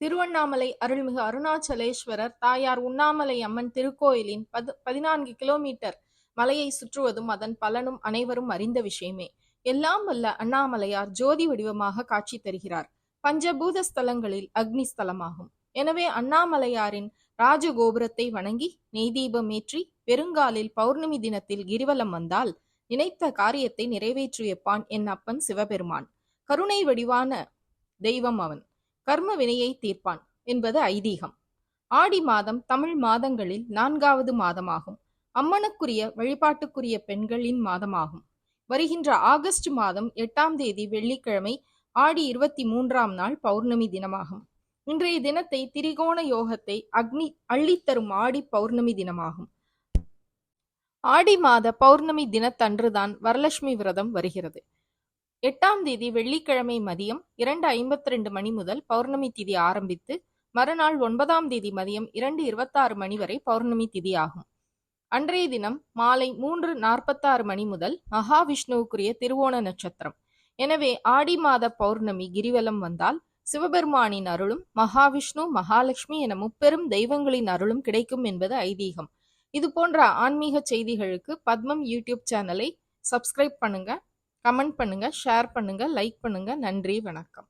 திருவண்ணாமலை அருள்மிகு அருணாச்சலேஸ்வரர் தாயார் உண்ணாமலை அம்மன் திருக்கோயிலின் 14 கிலோமீட்டர் மலையை சுற்றுவதும் அதன் பலனும் அனைவரும் அறிந்த விஷயமே. எல்லாம் வல்ல அண்ணாமலையார் ஜோதி வடிவமாக காட்சி தருகிறார். பஞ்சபூத ஸ்தலங்களில் அக்னி ஸ்தலமாகும். எனவே அண்ணாமலையாரின் ராஜகோபுரத்தை வணங்கி நெய் தீபம் ஏற்றி பெருங்காலில் பௌர்ணமி தினத்தில் கிரிவலம் வந்தால் நினைத்த காரியத்தை நிறைவேற்றி வைப்பான் என் அப்பன் சிவபெருமான். கருணை வடிவான தெய்வம் அவன். கர்ம வினையை தீர்ப்பான் என்பது ஐதீகம். ஆடி மாதம் தமிழ் மாதங்களில் 4வது மாதமாகும். அம்மனுக்குரிய வழிபாட்டுக்குரிய பெண்களின் மாதமாகும். வருகின்ற ஆகஸ்ட் மாதம் 8ஆம் தேதி வெள்ளிக்கிழமை ஆடி 23ஆம் நாள் பௌர்ணமி தினமாகும். இன்றைய தினத்தை திரிகோண யோகத்தை அக்னி அள்ளித்தரும் ஆடி பௌர்ணமி தினமாகும். ஆடி மாத பௌர்ணமி தினத்தன்றுதான் வரலட்சுமி விரதம் வருகிறது. 8ஆம் தேதி வெள்ளிக்கிழமை மதியம் 2:52 மணி முதல் பௌர்ணமி திதி ஆரம்பித்து மறுநாள் 9ஆம் தேதி மதியம் 2:26 மணி வரை பௌர்ணமி திதி ஆகும். அன்றைய தினம் மாலை 3:46 மணி முதல் மகாவிஷ்ணுவுக்குரிய திருவோண நட்சத்திரம். எனவே ஆடி மாத பௌர்ணமி கிரிவலம் வந்தால் சிவபெருமானின் அருளும் மகாவிஷ்ணு மகாலட்சுமி என முப்பெரும் தெய்வங்களின் அருளும் கிடைக்கும் என்பது ஐதீகம். இது போன்ற ஆன்மீக செய்திகளுக்கு பத்மம் யூடியூப் சேனலை சப்ஸ்கிரைப் பண்ணுங்க, கமெண்ட் பண்ணுங்க, ஷேர் பண்ணுங்க, லைக் பண்ணுங்க. நன்றி, வணக்கம்.